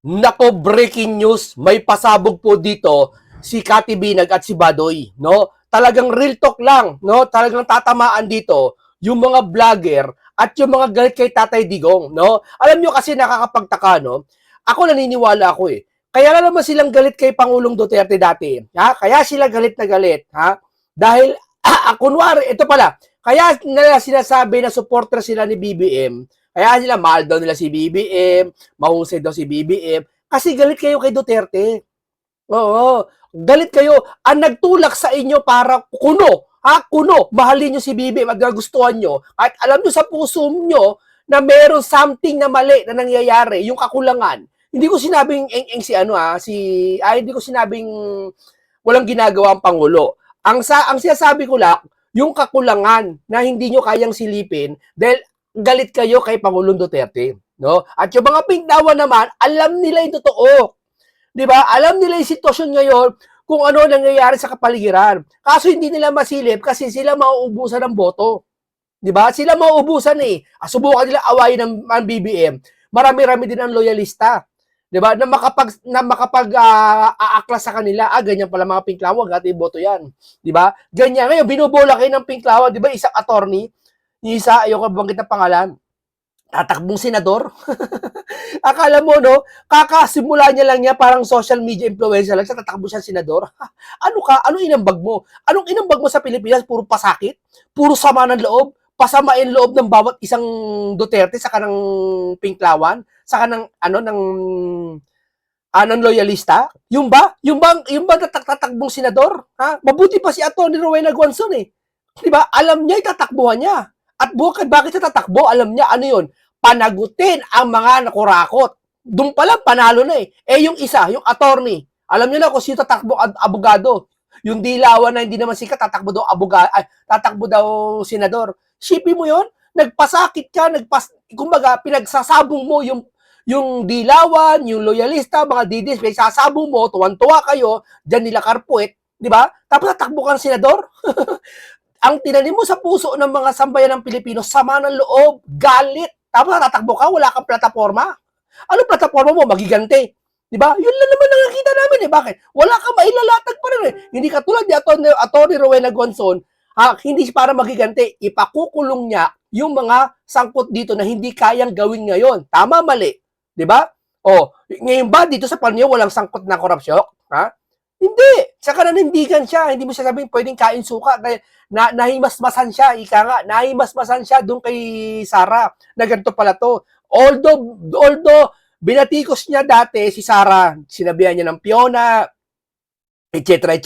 Nako, breaking news, may pasabog po dito si Kati Binag at si Badoy, no? Talagang real talk lang, no? Talagang tatamaan dito yung mga vlogger at yung mga galit kay Tatay Digong, no? Alam nyo kasi nakakapagtaka, no? Ako naniniwala ako eh. Kaya na naman silang galit kay Pangulong Duterte dati, ha? Kaya sila galit na galit, ha? Dahil, kunwari, ito pala, kaya nila sinasabi na supporter sila ni BBM, kaya sila mahal daw nila si BBM, mahusay daw si BBM, kasi galit kayo kay Duterte. Oo, galit kayo. Ang nagtulak sa inyo para kuno, kuno, mahalin nyo si BBM at gustuhan nyo, at alam nyo sa puso nyo na meron something na mali na nangyayari, yung kakulangan. Hindi ko sinabing eng si ano hindi ko sinabing walang ginagawa ang Pangulo. Ang sinasabi ko lang, yung kakulangan na hindi nyo kayang silipin dahil galit kayo kay Pangulong Duterte, no? At yung mga Pingdawan naman, alam nila yung totoo. 'Di ba? Alam nila yung sitwasyon ngayon kung ano nangyayari sa kapaligiran. Kaso hindi nila masilip kasi sila mauubusan ng boto. 'Di ba? Sila mauubusan eh. Subukan nila awayin ng BBM. Marami-rami din ang loyalista. 'Di ba? Aaklas sa kanila, ganyan pala mga Pinklawan, gati boto 'yan. 'Di ba? Ganyan ngayon binubola kayo ng Pinklawan, 'di ba? Isang attorney, yung isa ayoko banggit ng pangalan. Tatakbong senador. Akala mo, no? Kakasimula niya lang niya parang social media influencer lang siya, tatakbo siya senador. Ano ka? Anong inambag mo? Anong inambag mo sa Pilipinas? Puro pasakit? Puro sama ng loob? Pasamain loob ng bawat isang Duterte sa kanang Pinklawan? Sa kanang, ng ng loyalista? Yung ba tatakbong senador? Ha? Mabuti pa si Atty. Rowena Guanzon eh. 'Di ba? Alam niya itatakbuhan niya. At bakit siya tatakbo? Alam niya ano 'yon. Panagutin ang mga nakurakot. Doon pa lang panalo na eh. Yung isa, yung attorney, alam niyo na kung sino tatakbo abogado. Yung dilawan na hindi naman sikat, tatakbo daw tatakbo daw senador. Shipin mo 'yon? Nagpasakit ka, kumbaga pinagsasabong mo yung dilawan, yung loyalista, mga didis, pinagsasabong mo, tuwan-tuwa kayo, diyan nila karpuet, di ba? Tapos tatakbo ka ng senador? Ang tinanim mo sa puso ng mga sambayan ng Pilipino, sama ng loob, galit. Tapos tatakbo ka, wala kang plataforma. Ano plataforma mo? Magigante. Di ba? Yun lang naman nakikita namin eh. Bakit? Wala kang mailalatag pa rin eh. Hindi katulad ni Atty. Rowena Guanzon, hindi para magigante. Ipakukulong niya yung mga sangkot dito na hindi kayang gawin ngayon. Tama, mali. Di ba? Ngayon ba dito sa panyo walang sangkot na korupsyon? Ha? Hindi. Saka nanindigan siya. Hindi mo siya sabihin pwedeng kain suka. Nahimasmasan siya. Ika nga, nahimasmasan siya doon kay Sara na ganito pala to. Although binatikos niya dati si Sara, sinabihan niya ng Fiona, etc.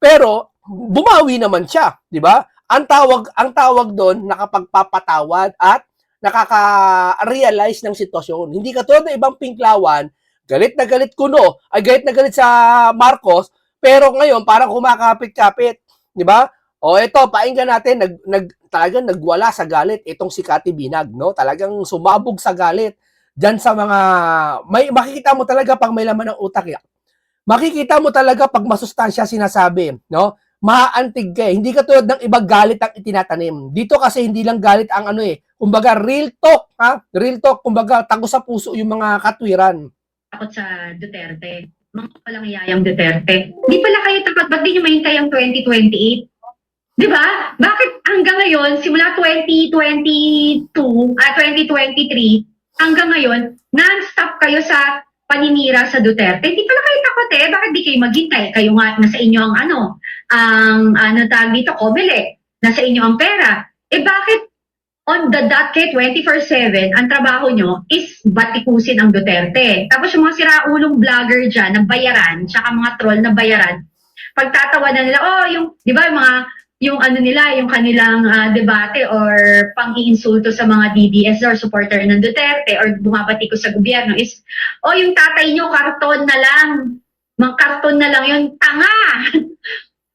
Pero bumawi naman siya, di ba? Ang tawag doon nakapagpapatawad at nakaka-realize ng sitwasyon. Hindi katulad ng ibang Pinklawan, galit na galit kuno, galit na galit sa Marcos, pero ngayon parang kumakapit-kapit, di ba? Ito, painggan natin, talagang nagwala sa galit itong si Kati Binag, no? Talagang sumabog sa galit. Diyan sa mga, makikita mo talaga pag may laman ng utak yan. Makikita mo talaga pag masustansya sinasabi, no? Maaantig ka eh. Hindi katulad ng ibang galit ang itinatanim. Dito kasi hindi lang galit ang kumbaga real talk, ha? Real talk, kumbaga tago sa puso yung mga katwiran. Takot sa Duterte. Mga palang yayang Duterte. Di pala kayo takot, ba't di nyo mahintay ang 2028? Di ba? Bakit hanggang ngayon, simula 2022, 2023, hanggang ngayon, non-stop kayo sa paninira sa Duterte? Di pala kayo takot eh. Bakit di kayo maghintay? Kayo nga, nasa inyo ang tawag dito, Comelec. Nasa inyo ang pera. Bakit on the dot kay 24/7, ang trabaho nyo is batikusin ang Duterte. Tapos yung mga siraulong vlogger dyan na bayaran, tsaka mga troll na bayaran, pagtatawanan nila, di ba, yung kanilang debate or pang-iinsulto sa mga DDS or supporter ng Duterte or bumabati ko sa gobyerno is, yung tatay nyo, karton na lang. Karton na lang yun, tanga!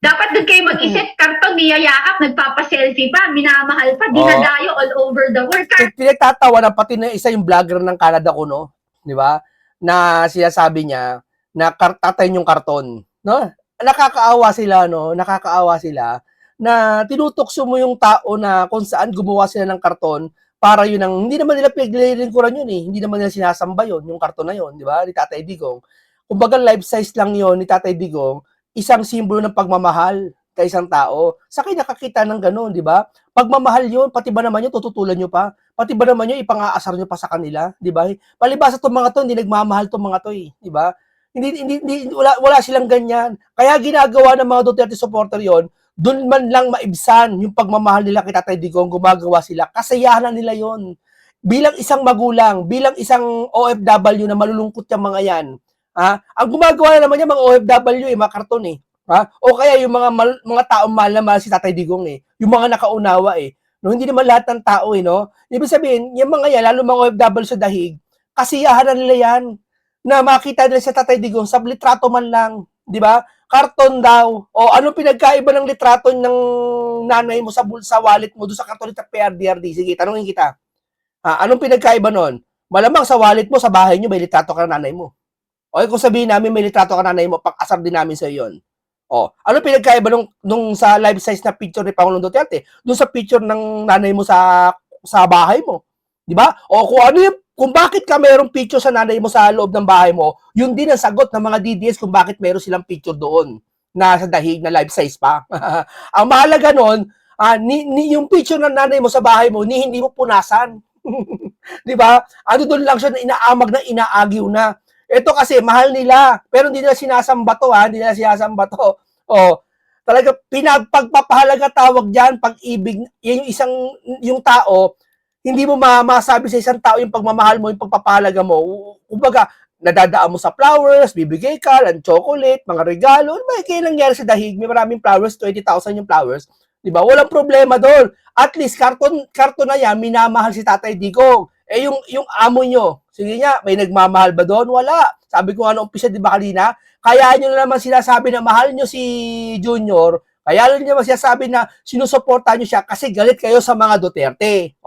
Dapat doon kayo mag-isip, karton, niyayakap, nagpapaselfie pa, minamahal pa, dinadayo all over the world. Pinagtatawa na pati na isa yung vlogger ng Canada ko, no? Di ba? Na sinasabi niya na tatay yung karton, no? Nakakaawa sila, no? Nakakaawa sila na tinutokso mo yung tao na kung saan gumawa sila ng karton para yun ang, hindi naman nila pinaglilingkuran yun eh. Hindi naman nila sinasamba yun, yung karton na yun, di ba? Ni Tatay Digong. Kumbaga life size lang yun ni Tatay Digong, isang simbolo ng pagmamahal kay isang tao. Sa akin nakakita ng gano'n, di ba? Pagmamahal yun, pati ba naman yun, tututulan nyo pa? Pati ba naman yun, ipang-aasar nyo pa sa kanila, di ba? Palibasa itong mga to, hindi nagmamahal itong mga to eh, di ba? Wala silang ganyan. Kaya ginagawa ng mga Duterte supporter yon, doon man lang maibsan yung pagmamahal nila kay Tatay Digong, gumagawa sila. Kasayahan nila yon. Bilang isang magulang, bilang isang OFW na malulungkot yung mga yan, ha? Ang gumagawa na naman yung mga OFW mga karton eh. Ha? O kaya yung mga taong mahal na mahal si Tatay Digong eh. Yung mga nakaunawa eh. No, hindi naman lahat ng tao eh, no? Ibig sabihin, yung mga yan, lalo mga OFW sa dahig, kasiyahan na nila yan na makita nila sa Tatay Digong sa litrato man lang, di ba? Karton daw. O anong pinagkaiba ng litrato ng nanay mo sa wallet mo doon sa karton ng PRDRD? Sige, tanungin kita. Anong pinagkaiba nun? Malamang sa wallet mo, sa bahay nyo, may litrato ka ng nanay mo. O kung sabihin namin may litrato ka ng nanay mo, pag-asar din namin sa yon. O, ano pinagkaiba nung sa life size na picture ni Pangulong Duterte? Doon sa picture ng nanay mo sa bahay mo. Di ba? O kung bakit ka mayroong picture sa nanay mo sa loob ng bahay mo, yun din ang sagot ng mga DDS kung bakit mayroon silang picture doon na sa dahig na life size pa. Ang mahalaga nun, yung picture ng nanay mo sa bahay mo, hindi mo punasan. Di ba? Ano doon lang siya na inaamag na inaagiw na. Ito kasi mahal nila, pero hindi nila sinasamba to, hindi nila sinasamba to. O, talaga pinagpagpapahalaga tawag diyan, pag-ibig, yung tao, hindi mo masabi sa isang tao yung pagmamahal mo, yung pagpapahalaga mo. Kumbaga, nadadaan mo sa flowers, bibigay ka, ng chocolate, mga regalo. Ano ba kaya nangyari sa dahig? May maraming flowers, 20,000 yung flowers. Di ba? Walang problema doon. At least, karton na yan, minamahal si Tatay Digong. Yung amo nyo, sige nga, may nagmamahal ba doon? Wala. Sabi ko nga umpisa, di ba kanina? Kaya nyo na naman sinasabi na mahal nyo si Junior, kaya nyo naman sinasabi na sinusuporta nyo siya kasi galit kayo sa mga Duterte.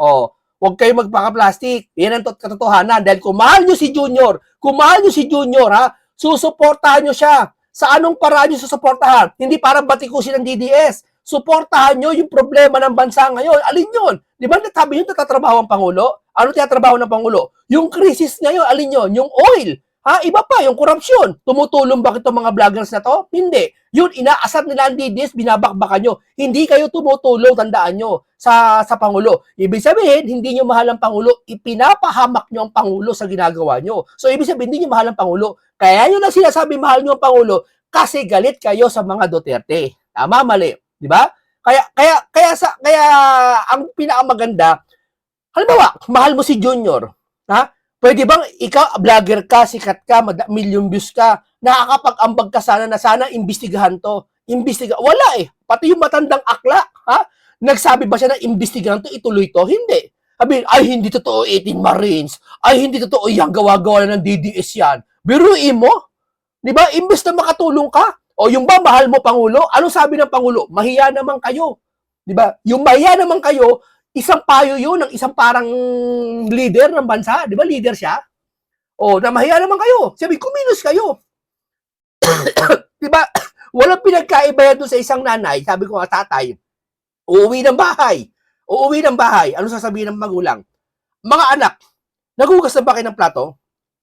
Huwag kayo magpaka-plastic. Yan ang katotohanan. Dahil kung mahal nyo si Junior, susuportahan nyo siya. Sa anong paraan nyo susuportahan? Hindi para batikusin ng DDS. Suportahan nyo yung problema ng bansa ngayon. Alin yun? Di ba sabi nyo natatrabaho ang Pangulo? Ano tinatrabaho ng Pangulo? Yung krisis ngayon, alin yun? Yung oil. Iba pa, yung korupsyon. Tumutulong ba itong mga vloggers na to? Hindi. Yun, inaasar nila ang DDS, binabakbakan nyo. Hindi kayo tumutulong, tandaan nyo, sa Pangulo. Ibig sabihin, hindi nyo mahal ang Pangulo, ipinapahamak nyo ang Pangulo sa ginagawa nyo. So, ibig sabihin, hindi nyo mahal ang Pangulo. Kaya nyo na sinasabi mahal nyo ang Pangulo kasi galit kayo sa mga Duterte. Tama, mali. Di ba? Kaya ang pinakamaganda, halimbawa, mahal mo si Junior, pwede bang ikaw, vlogger ka, sikat ka, million views ka, nakakapag-ambag ka sana na sana imbestigahan to. Wala eh. Pati yung matandang akla, nagsabi ba siya na imbestigahan to, ituloy to? Hindi. Sabi, hindi totoo 18 Marines. Hindi totoo yan, gawa-gawa na ng DDS yan. Biruin mo. Di ba? Imbes na makatulong ka. O yung ba, mahal mo, Pangulo? Anong sabi ng Pangulo? Mahiya naman kayo. Di ba? Yung mahiya naman kayo, isang payo yun ng isang parang leader ng bansa. Di ba leader siya? Namahiya naman kayo. Sabi, kumilos kayo. Di ba? Walang pinagkaiba yan doon sa isang nanay. Sabi ko nga, tatay, uuwi ng bahay. Ano sasabihin ng magulang? Mga anak, nagugas na ba kayo ng plato?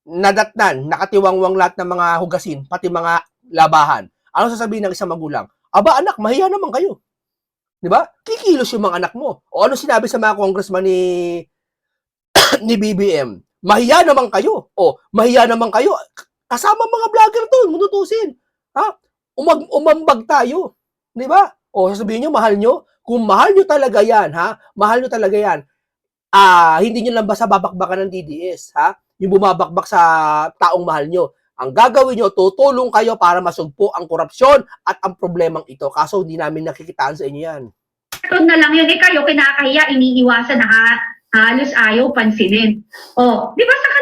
Nadatnan, nakatiwangwang lahat ng mga hugasin, pati mga labahan. Ano sasabihin ng isang magulang? Aba anak, mahiya naman kayo. Di ba? Kikilos yung mga anak mo. O ano sinabi sa mga congressman ni BBM? Mahiya naman kayo. Mahiya naman kayo. Kasama mga vlogger doon, munutusin. Umambag tayo. Di ba? Sasabihin nyo, mahal nyo. Kung mahal nyo talaga yan, mahal nyo talaga yan, hindi nyo lang basta babakbakan ng DDS, yung bumabakbak sa taong mahal nyo. Ang gagawin nyo, tutulong kayo para masugpo ang korupsyon at ang problemang ito. Kaso hindi namin nakikitaan sa inyo yan. Ito na lang yun, kayo kinakahiya, iniiwasan na halos ayaw pansinin. Di ba saka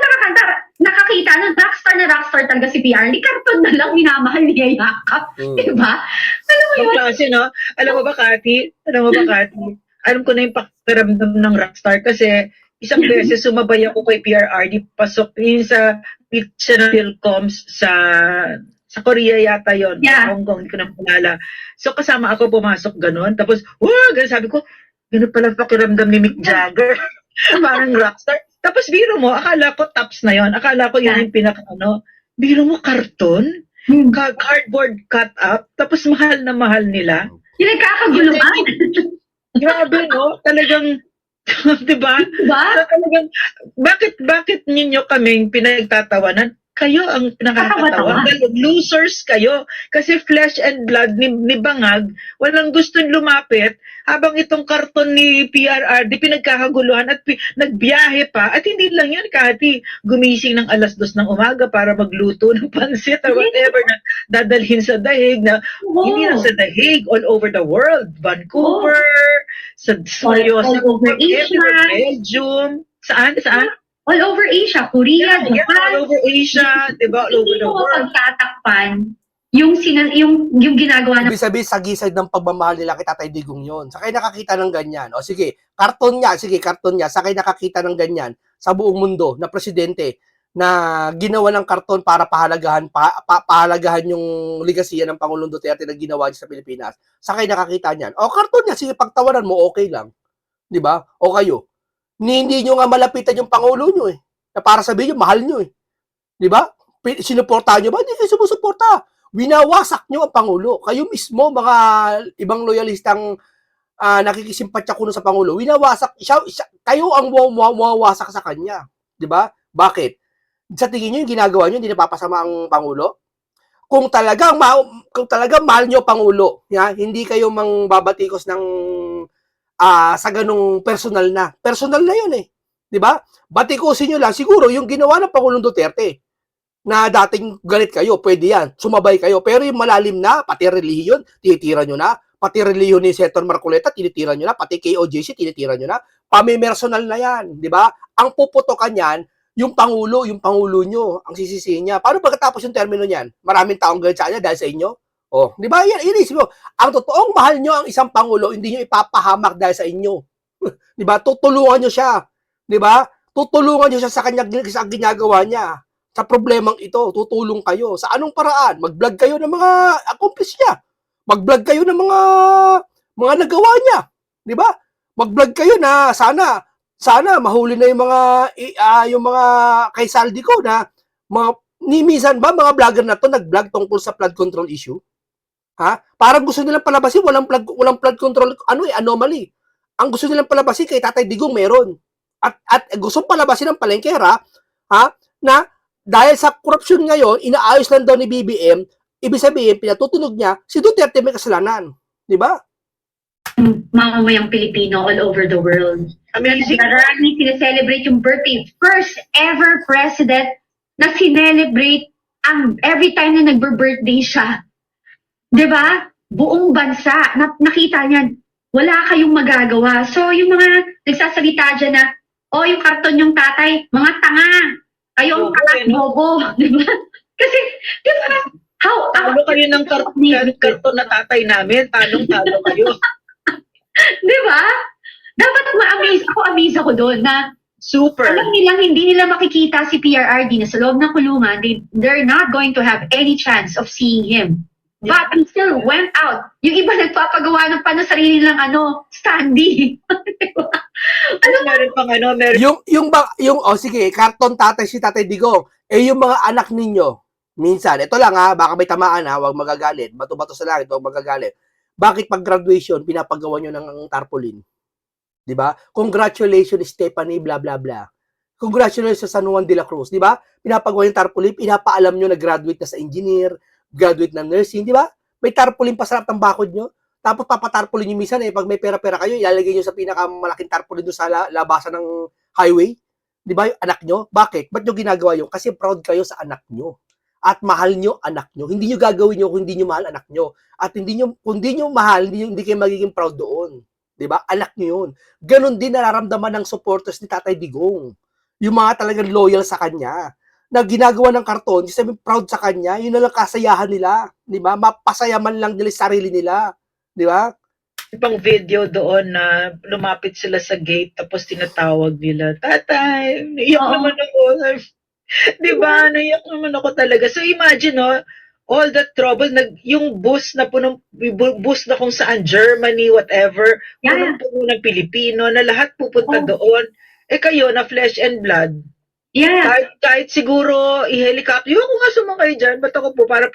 nakakita ng rockstar talaga si PR, di karton na lang minamahal niya yakap. Di ba? Alam mo yun? Klase, no? Alam mo ba, Kati? Alam ko na yung pakiramdam ng rockstar kasi isang beses sumabay ako kay PRRD, pasok yun sa pitch ng Philcoms sa Korea yata yon, Yeah. Hong Kong, hindi ko na malala. So kasama ako pumasok ganun, tapos, ganun, sabi ko, ganun pala pakiramdam ni Mick Jagger. Parang rockstar. Tapos biro mo, akala ko tops na yon. Akala ko yun yung pinaka ano. Biro mo karton? Cardboard cut up? Tapos mahal na mahal nila? Yung nagkakaguluhan. Grabe, no? Talagang, di ba? Diba? Talagang, bakit ninyo kaming pinagtatawanan? Kayo ang Nakakatawa. nakakatawa. Losers kayo. Kasi flesh and blood ni Bangag, walang gustong lumapit habang itong karton ni PRRD pinagkakaguluhan at nagbiyahe pa. At hindi lang yun, Kati. Gumising ng 2:00 ng umaga para magluto ng pansit or whatever na dadalhin sa dahig na hindi lang sa dahig, all over the world. Vancouver, sa Seryosa, all over Asia. Belgium. Saan? Saan? All over Asia, Korea, Yeah, Japan. all over Asia, diba? All over Hindi the mo world. pagtatakpan yung ginagawa ng Ibig sabihin, sagisag ng pagmamahal nila kay Tatay Digong yun. Sa kayo nakakita ng ganyan. O sige, karton niya. Sa kayo nakakita ng ganyan sa buong mundo na presidente na ginawa ng karton para pahalagahan yung ligasiya ng Pangulong Duterte na ginawa niya sa Pilipinas. Sa kayo nakakita niyan. O karton niya, sige, pagtawanan mo, okay lang. Di ba? O kayo. Hindi nyo nga malapitan yung Pangulo nyo eh. Na para sabihin nyo, mahal nyo eh. Di ba? Sinuportahan nyo ba? Hindi kayo sumusuporta. Winawasak nyo ang Pangulo. Kayo mismo, mga ibang loyalistang nakikisimpatya kuno sa Pangulo, winawasak, kayo ang mawawasak sa kanya. Di ba? Bakit? Sa tingin nyo, yung ginagawa nyo, hindi napapasama ang Pangulo? Kung talagang mahal nyo ang Pangulo, hindi kayo mangbabatikos ng sa ganung personal na. Personal na yun eh. 'Di ba? Batikusin niyo lang siguro yung ginawa ng Pangulong Duterte na dating galit kayo, pwede yan. Sumabay kayo. Pero yung malalim na, pati relihiyon, tinitira nyo na. Pati relihiyon ni Senator Marcoleta, tinitira nyo na. Pati KOJC, tinitira nyo na. Pamimersonal na yan. 'Di ba? Ang puputokan yan, yung Pangulo nyo, ang sisisihin niya. Paano pagkatapos yung termino niyan? Maraming taong galit sa kanya dahil sa inyo? Oh, 'di ba? Yan, inisip mo. Ang totoong mahal nyo ang isang pangulo, hindi nyo ipapahamak dahil sa inyo. 'Di ba? Tutulungan nyo siya. 'Di ba? Tutulungan nyo siya sa sa ginagawa niya. Sa problemang ito, tutulong kayo. Sa anong paraan? Mag-vlog kayo ng mga accomplice niya. Mag-vlog kayo ng mga nagawa niya. 'Di ba? Mag-vlog kayo na sana mahuli na yung mga kay Saldi ko na minsan ba mga vlogger na to nag-vlog tungkol sa flood control issue? Ha? Parang gusto nilang palabasin walang flood control anomaly. Ang gusto nilang palabasin kay Tatay Digong meron. At gusto palabasin ng palengkera, na dahil sa korupsyon ngayon, inaayos lang daw ni BBM, ibig sabihin pinatutunog niya si Duterte may kasalanan, 'di ba? Mamamayang Pilipino all over the world. Amazing. Maraming sineselebrate yung birthday. First ever president na sinelebrate every time na nagbe-birthday siya. 'Di ba? Buong bansa, nakita niyan, wala kayong magagawa. So, yung mga nagsasalita dyan na, yung karton yung tatay, mga tanga. Kayo ang bobo. Di ba? Kasi, di ba? Talo kayo ng karton na tatay namin. Talo kayo. Di ba? Dapat amaze ako doon na super. Alam nilang hindi nila makikita si PRRD na sa loob ng kulungan, they're not going to have any chance of seeing him. But he still went out. Yung iba nagpapagawa ng sarili nilang standee. Sige, karton tatay si Tatay Digong. Yung mga anak ninyo, minsan, ito lang baka may tamaan huwag magagalit. Bato-bato sa langit, huwag magagalit. Bakit pag graduation, pinapagawa nyo ng tarpaulin? Di ba? Congratulations, Stephanie, blah, blah, blah. Congratulations sa San Juan de la Cruz. Di ba? Pinapagawa yung tarpaulin, pinapaalam nyo na graduate na sa engineer, graduate ng nursing, di ba? May tarpaulin pa sa ng bakod nyo. Tapos papatarpaulin nyo minsan pag may pera-pera kayo, ilalagay nyo sa pinakamalaking tarpaulin doon sa labasan ng highway. Di ba? Yung anak nyo. Bakit? Ba't nyo ginagawa yun? Kasi proud kayo sa anak nyo. At mahal nyo anak nyo. Hindi nyo gagawin yun kung hindi nyo mahal anak nyo. At kung hindi nyo mahal, hindi kayo magiging proud doon. Di ba? Anak nyo yun. Ganon din nararamdaman ng supporters ni Tatay Digong. Yung mga talagang loyal sa kanya na ginagawa ng karton, kasi proud sa kanya, yun na lang kasayahan nila, di ba? Mapasaya man lang nila sarili nila, di ba? Ibang video doon na lumapit sila sa gate tapos tinatawag nila, tatay, naiyak naman ako. Di ba? Naiyak naman ako talaga. So imagine, all that trouble, yung bus na kung saan, Germany, whatever, punong-puno ng Pilipino, na lahat pupunta doon. kayo na flesh and blood, Yeah. kahit siguro i-helicopter, yung ako nga sumakay dyan, ba't ako po para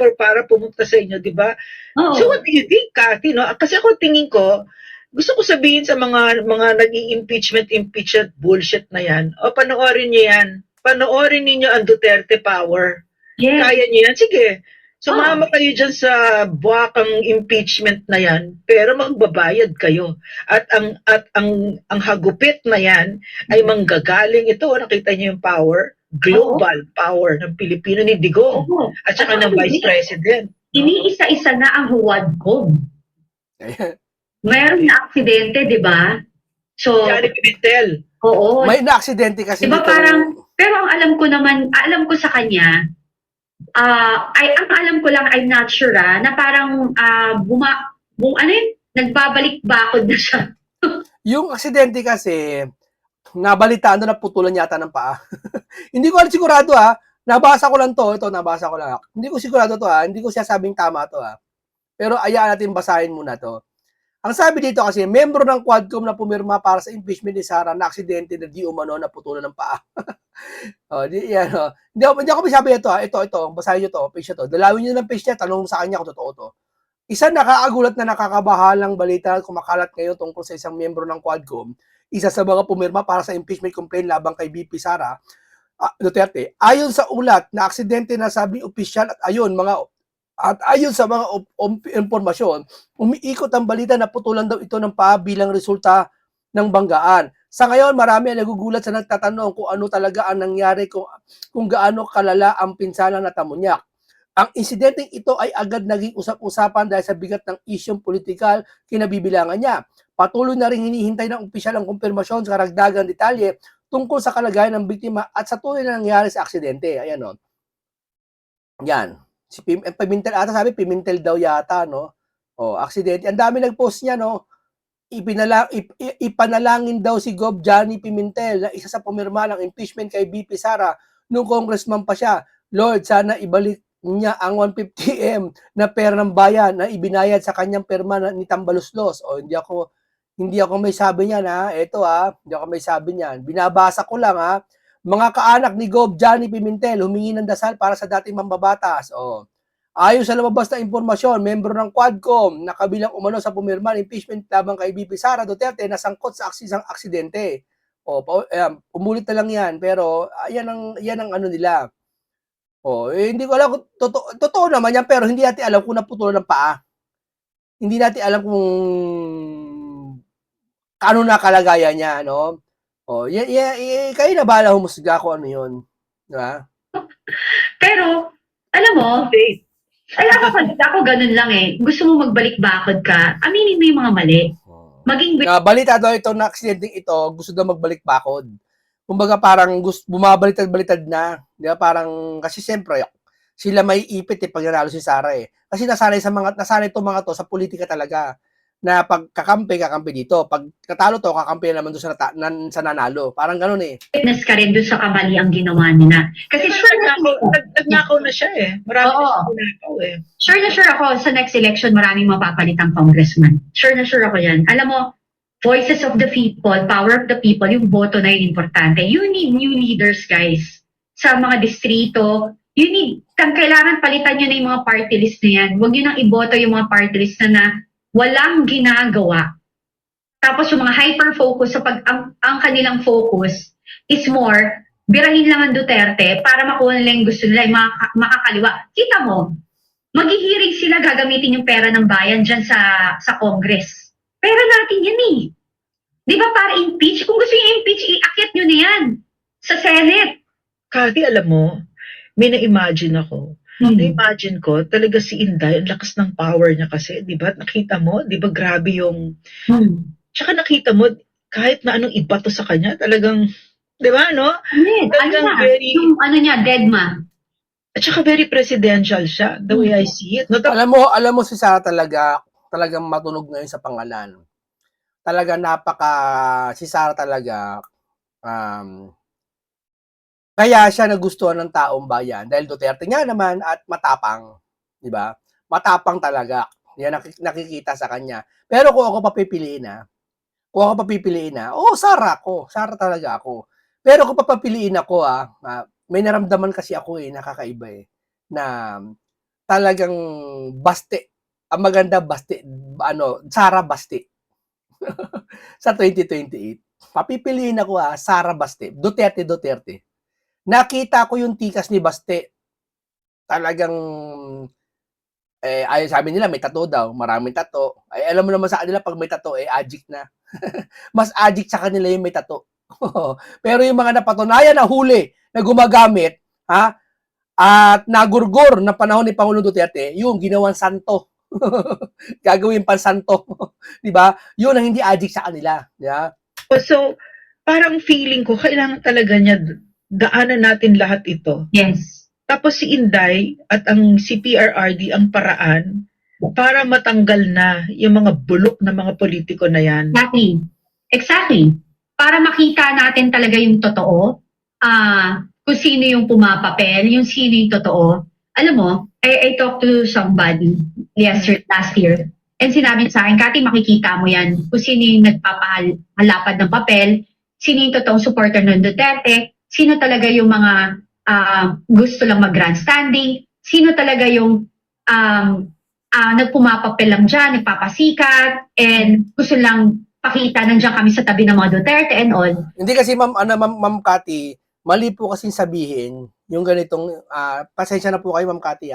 pumunta sa inyo, di ba? Oo. So what do you think, Cathy? No? Kasi ako tingin ko, gusto ko sabihin sa mga naging impeachment bullshit na yan, o panoorin niyo yan. Panoorin niyo ang Duterte Power. Yes. Kaya niyo yan? Sige. Sumama kayo dyan sa buwakang impeachment na yan, pero magbabayad kayo. At ang hagupit na yan ay manggagaling ito. Nakita niyo yung power? Global power ng Pilipino ni Digong Oo. at saka ng Vice President. Iniisa-isa na ang huwad ko. Mayroon na aksidente, di ba? So, Johnny Pimentel. oo. May na-aksidente kasi Di ba dito. parang, pero ang alam ko naman, alam ko sa kanya, ang alam ko lang, I'm not sure, na parang, nagbabalik bakod na siya. Yung aksidente kasi, nabalitaan doon na putulan yata ng paa. Hindi ko sigurado nabasa ko lang to, nabasa ko lang. Hindi ko sigurado to hindi ko sinasabing tama to Pero ayaan natin basahin muna to. Ang sabi dito kasi, membro ng Quadcom na pumirma para sa impeachment ni Sara na aksidente na di umano na putulan ng paa. Hindi ako masabi ito ito, basahin nyo to, page na to. Dalawin nyo ng page niya, tanong sa kanya kung totoo to. Isa nakakagulat na nakakabahalang balita kumakalat ngayon tungkol sa isang membro ng Quadcom, isa sa mga pumirma para sa impeachment complaint labang kay VP Sara Duterte. Ayon sa ulat na aksidente na sabing opisyal at ayon sa mga impormasyon, umiikot ang balita na putulan daw ito ng paa bilang resulta ng banggaan. Sa ngayon, marami ang nagugulat sa nagtatanong kung ano talaga ang nangyari, kung gaano kalala ang pinsala na tamunyak. Ang insidenteng ito ay agad naging usap-usapan dahil sa bigat ng isyong politikal kinabibilangan niya. Patuloy na rin hinihintay ng opisyal ang kumpirmasyon sa karagdagang detalye tungkol sa kalagayan ng biktima at sa tunay na nangyari sa aksidente. Ayan o. Yan. Si Pimentel ata sabi, Pimentel daw yata, no? Aksidente. Ang dami nag-post niya, no? Ipanalangin daw si Gov. Johnny Pimentel na isa sa pumirma ng impeachment kay VP Sara nung congressman pa siya. Lord, sana ibalik niya ang 150M na pera ng bayan na ibinayad sa kanyang pirma ni Tambaluslos. Hindi ako may sabi niyan Ito hindi ako may sabi niyan. Binabasa ko lang Mga kaanak ni Gov. Johnny Pimentel humingi ng dasal para sa dating mambabatas. Ayon sa lumabas na impormasyon, membro ng Quadcom na kabilang umano sa pumirma ng impeachment labang kay VP Sara Duterte na sangkot sa isang aksidente. Umulit na lang yan, pero yan ang ano nila. Hindi ko alam kung totoo naman yan, pero hindi natin alam kung naputulan ng paa. Hindi natin alam kung ano na kalagayan niya, no? Kayo na bahala humusga kung ano yun. Diba? Pero, alam mo, ako ganun lang Gusto mo magbalik bakod ka, aminin mo yung mga mali. Balita daw ito na aksidenteng ito, gusto daw magbalik bakod. Kumbaga parang bumabalitad-balitad na. Di ba? Parang, kasi siyempre, sila may ipit pag nanalo si Sara Kasi nasanay itong mga to sa politika talaga. Na pag kakampi dito. Pag katalo to, kakampi naman doon sa nanalo. Parang ganun Witness ka rin doon sa kamali ang ginawa nila. Kasi nagnakaw na siya Marami na siya nagnakaw Sure na sure ako sa next election maraming mapapalitang congressman. Sure na sure ako yan. Alam mo, voices of the people, power of the people, yung boto na yun importante. You need new leaders, guys. Sa mga distrito, kailangan palitan nyo na yung mga party list na yan. Huwag nyo nang iboto yung mga party list na walang ginagawa. Tapos yung mga hyper-focus, ang kanilang focus is more, birahin lang ang Duterte para makuha nila yung gusto nila, yung makakaliwa. Kita mo, maghihiring sila gagamitin yung pera ng bayan dyan sa Congress. Pera natin yan Di ba para impeach? Kung gusto yung impeach, iakyat nyo na yan sa Senate. Cathy, alam mo, may na-imagine ako. Na-imagine ko, talaga si Inday, ang lakas ng power niya kasi, di ba? Nakita mo, di ba grabe yung... Tsaka nakita mo, kahit na anong ibato sa kanya, talagang, di ba, no? Talagang yung deadma. At saka very presidential siya, the way I see it. No, alam mo si Sara talagang matunog ngayon sa pangalan. Si Sara talaga, kaya siya nagustuhan ng taong bayan dahil Duterte nga naman at matapang, di ba? Matapang talaga. Yan nakikita sa kanya. Pero kung ako papipiliin kung ako papipiliin Sara ako. Sara talaga ako. Pero kung papapiliin ako, may naramdaman kasi ako nakakaiba na talagang baste. Ang maganda baste, Sara Baste. Sa 2028. Papipiliin ako Sara Baste. Duterte. Nakita ko yung tikas ni Baste. Talagang ay sabi nila may tattoo daw, maraming tattoo. Ay alam mo naman sa kanila pag may tattoo addict na. Mas addict sa kanila yung may tattoo. Pero yung mga napatunayan na huli na gumagamit, at nagurgur na panahon ni Pangulong Duterte, yung ginawang santo. Gagawin pang santo. 'Di ba? Yun ang hindi addict sa kanila, 'di ba? So, parang feeling ko, kailangan talaga niya daanan natin lahat ito. Yes. Tapos si Inday at si PRRD ang paraan para matanggal na yung mga bulok na mga politiko na yan. Exactly. Para makita natin talaga yung totoo, kung sino yung pumapapel, yung sino yung totoo. Alam mo, I talked to somebody last year, and sinabi sa akin, Kati, makikita mo yan kung sino yung nagpapahalapad ng papel, sino yung totoong supporter ng Duterte, sino talaga yung mga gusto lang mag-grandstanding, sino talaga yung nagpumapapel lang dyan, nagpapasikat, and gusto lang pakita nandiyan kami sa tabi ng mga Duterte and all. Hindi kasi Ma'am Kati, mali po kasing sabihin yung ganitong pasensya na po kayo Ma'am Kati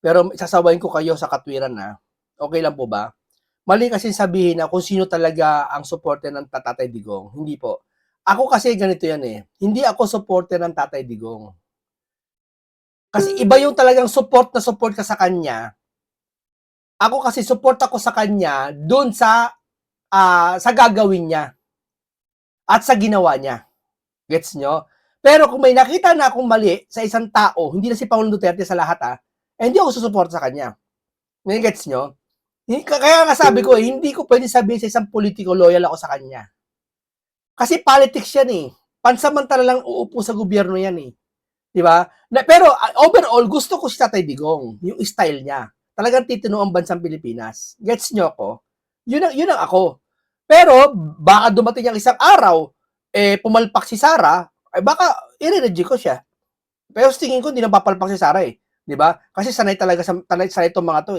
pero sasawayin ko kayo sa katwiran Okay lang po ba? Mali kasi sabihin na kung sino talaga ang supporter ng Tatay Digong. Hindi po. Ako kasi ganito yan Hindi ako supporter ng Tatay Digong. Kasi iba yung talagang support ka sa kanya. Ako kasi support ako sa kanya doon sa gagawin niya at sa ginawa niya. Gets nyo? Pero kung may nakita na akong mali sa isang tao, hindi na si Pangulong Duterte sa lahat hindi ako susuporta sa kanya. Gets nyo? Kaya nga sabi ko hindi ko pwede sabihin sa isang politiko loyal ako sa kanya. Kasi politics yan Pansamantala lang uupo sa gobyerno yan Di ba? Pero overall, gusto ko si Tatay Digong. Yung style niya. Talagang titino ang bansang Pilipinas. Gets nyo ko? Yun ang ako. Pero, baka dumating ang isang araw, pumalpak si Sara, baka i-reject ko siya. Pero tingin ko, hindi na papalpak si Sara Di ba? Kasi sanay itong mga to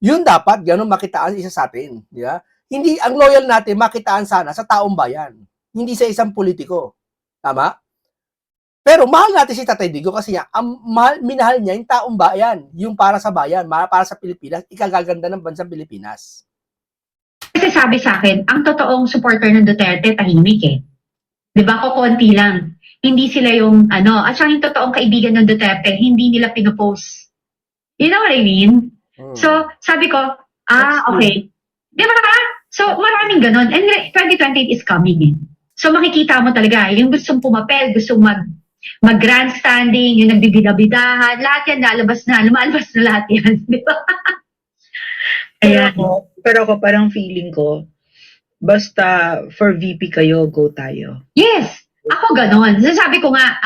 Yun dapat, ganun makitaan isa sa atin. Di ba? Hindi, ang loyal natin, makitaan sana sa taong bayan. Hindi sa isang politiko. Tama? Pero mahal natin si Tatay Digong kasi minahal niya yung taong bayan. Yung para sa bayan, para sa Pilipinas, ikagaganda ng bansang Pilipinas. Kasi sabi sa akin, ang totoong supporter ng Duterte, tahimik Di ba? Kukunti lang. Hindi sila yung, at saka yung totoong kaibigan ng Duterte, hindi nila pinopost. You know what I mean? So, sabi ko, okay. Di ba? So, maraming ganon. And 2028 is coming So, makikita mo talaga, yung gustong pumapel, gustong mag-grandstanding, yung nagbibidabidahan, lahat yan lumalabas na lahat yan. Di ba? Pero ako parang feeling ko, basta for VP kayo, go tayo. Yes! Ako ganon. Sabi ko nga,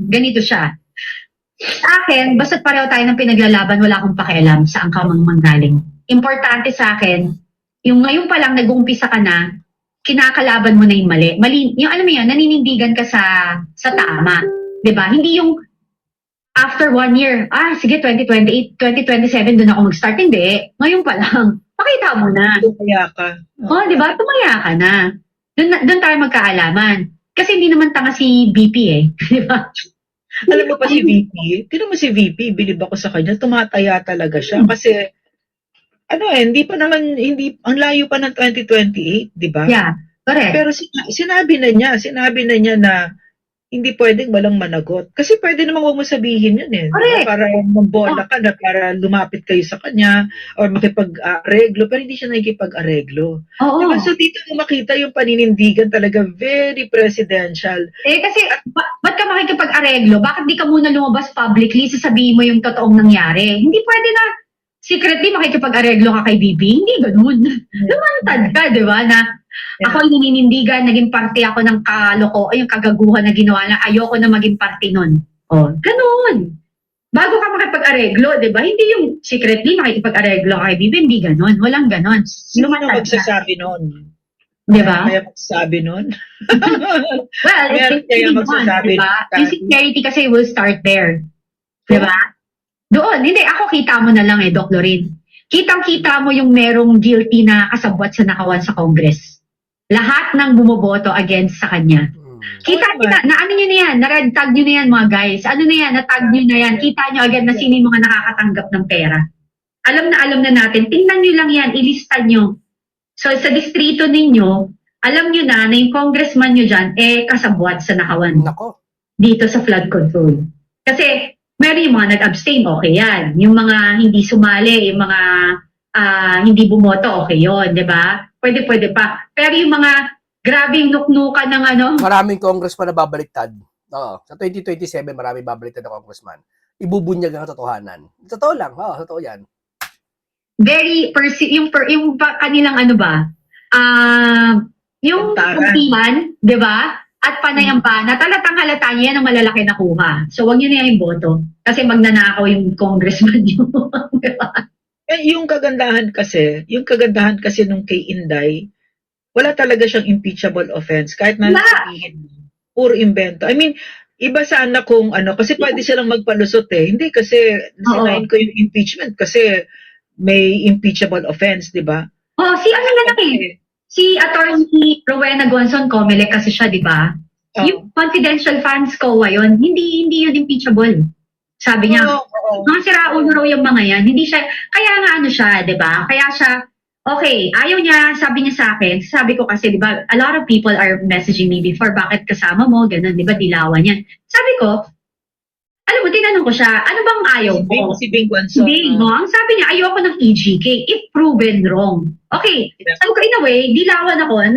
ganito siya. Sa akin, basta't pareho tayo ng pinaglalaban, wala akong pakialam saan ka manggaling. Importante sa akin, yung ngayon pa lang nag-uumpisa ka na, kinakalaban mo na yung mali. Yung alam mo yun, naninindigan ka sa tama. Diba? Hindi yung after 1 year, sige, 2028, 2027, doon ako mag-start. Hindi. Ngayon pa lang. Pakita mo na. Tumaya ka. Diba? Tumaya ka na. Doon tayo magkaalaman. Kasi hindi naman tanga si BP Diba? Alam mo pa si VP? Tinan mo si VP, bilib ako sa kanya, tumataya talaga siya. Kasi, hindi pa naman, ang layo pa ng 2028, di ba? Yeah, correct. Pero sinabi na niya na hindi pwedeng walang managot. Kasi pwede namang huwag mo sabihin yun Correct. Para mambola ka na, para lumapit kayo sa kanya, or makipag-areglo, pero hindi siya nakikipag-areglo. Oo. Diba? So dito makita yung paninindigan talaga very presidential. Kasi, ba't ka makikipag-areglo? Bakit di ka muna lumabas publicly, sasabihin mo yung totoong nangyari? Hindi pwede na secretly makikipag-areglo ka kay BB. Hindi ganun. Lumantad ka, di ba? Na ako yung ninindigan, naging parte ako ng yung kagaguhan na ginawa na ayoko na maging parte nun. Ganun. Bago ka makipag-areglo, di ba? Hindi yung secretly makikipag-areglo kay BB, hindi ganun. Walang ganun. Sino magsasabi nun? Di ba? Kaya magsasabi nun. Well, Meron it's kaya really magsasabi, diba? Cathy. Insecurity kasi will start there. Di ba? Doon, hindi, ako kita mo na lang Doc Lorin. Kitang-kita mo yung merong guilty na kasabwat sa nakawan sa Congress. Lahat ng bumoboto against sa kanya. Kita, na ano nyo na yan, na-red tag nyo na yan mga guys. Ano na yan, na-tag nyo na yan. Kita nyo agad na sino yung mga nakakatanggap ng pera. Alam na natin. Tingnan nyo lang yan, ilista nyo. So sa distrito ninyo, alam nyo na yung congressman nyo dyan, kasabwat sa nakawan. Nako. Dito sa flood control. Kasi meron yung mga nag-abstain, okay yan. Yung mga hindi sumali, yung mga hindi bumoto, okay yun, di ba? Pwede pa. Pero yung mga grabing nuknukan ng ano, Maraming congressman na babaliktad. Oo. Sa 2027, maraming babaliktad na congressman. Ibubunyag ang katotohanan. Totoo lang. Oo, totoo yan. very, yung kanilang ano ba, yung Kantaran. kumpihan, di ba? At panayang pa, na talatang halata niya yan ang malalaki na kuha. So, wag nyo na yung boto. Kasi magnanakaw yung congressman nyo. Di ba? Yung kagandahan kasi nung kay Inday, wala talaga siyang impeachable offense. Kahit na Wala. sabihin, puro invento. I mean, iba sana kung kasi pwede silang magpalusot eh. Hindi kasi, sinayin ko yung impeachment kasi may impeachable offense, di ba? Oh, si ano na lang eh. Si Attorney Rowena Gonzon Comelec kasi siya, di ba? Oh. Yung confidential funds COA yun, hindi yun impeachable. Sabi niya, mga siraulo raw yung mga yan. Hindi siya, kaya nga ano siya, di ba? Kaya siya, okay, ayaw niya, sabi niya sa akin, sabi ko kasi, di ba, a lot of people are messaging me before, bakit kasama mo, ganun, di ba, dilawan yan. Sabi ko, alam mo, tinanong ko siya, ano bang ayaw mo? Si Bing Guanzon. Ang sabi niya, ayoko ng EGK if proven wrong. Okay, sabi ko, in a way, dilawan ako,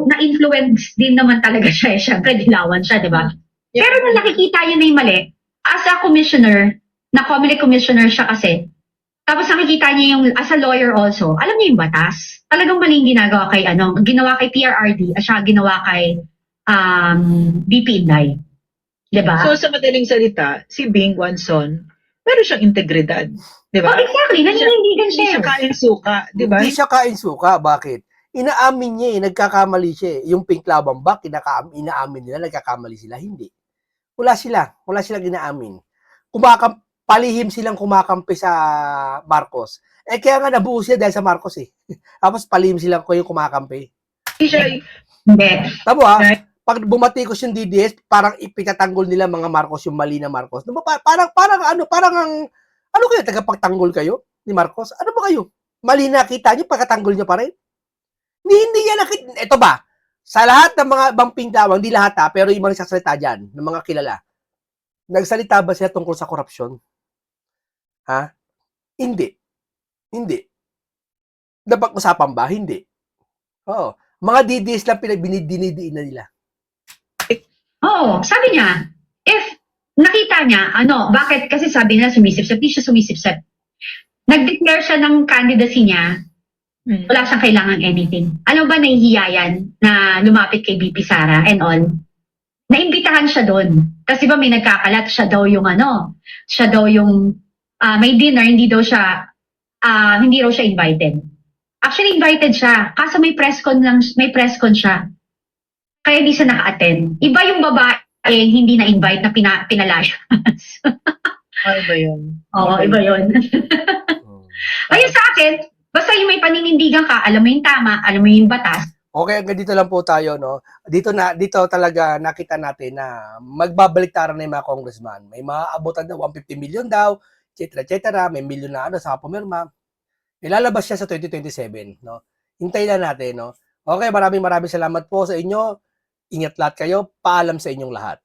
na-influence din naman talaga siya. Siyempre, dilawan siya, di ba? Pero nung nakikita niya na yung mali, as a commissioner, na Comelec commissioner siya kasi, tapos nakikita niya yung, as a lawyer also, alam niya yung batas. Talagang maling ginagawa kay, ginawa kay PRRD, at siya ginawa kay BP Inday. Diba? So, sa madaling salita, si Bing Guanzon, meron siyang integridad. Di ba? Oh, exactly. Naninindigan Hindi siya. siya kain-suka. Di ba? Hindi siya kain-suka. Bakit? Inaamin niya nagkakamali siya Yung pink labang ba, inaamin nila, nagkakamali sila. Hindi. Wala silang inaamin. Palihim silang kumakampi sa Marcos. Kaya nga nabuo siya dahil sa Marcos eh. Tapos palihim silang yung kumakampi. Hindi siya, Hindi. Tamo ha? Pag bumatikos yung DDS, parang ipinatanggol nila mga Marcos, yung mali na Marcos. Parang kayo, tagapagtanggol kayo ni Marcos? Ano ba kayo? Mali nakita nyo, pagkatanggol nyo pa rin? Hindi yan nakita. Ito ba? Sa lahat ng mga bamping lawang, hindi lahat pero yung mga nagsasalita dyan, ng mga kilala, nagsalita ba siya tungkol sa korupsyon? Ha? Hindi. Napag-usapan ba? Hindi. Oo. Mga DDS lang dinidiin na nila. Oo, sabi niya, if nakita niya, bakit? Kasi sabi niya sumisipsip, di siya sumisipsip. Nag-declare siya ng candidacy niya, wala siyang kailangan anything. Ano ba nahihiya yan na lumapit kay BP Sara and all? Naimbitahan siya doon. Kasi ba may nagkakalat, siya daw yung may dinner, hindi raw siya invited. Actually, invited siya. Kaso may press con siya. Kaya di siya naka-attend. Iba yung babae hindi na-invite na pinalayas. ano ba yun? Oo, iba yun. Ayun sa akin, basta yung may paninindigan ka, alam mo yung tama, alam mo yung batas. Okay, hanggang dito lang po tayo, no? Dito talaga nakita natin na magbabaliktaran na yung mga congressman. May maabutan na 150 million daw, etc. May milyon na sa pumirma. Ilalabas siya sa 2027, no? Hintayin na natin, no? Okay, maraming salamat po sa inyo. Ingat lahat kayo. Paalam sa inyong lahat.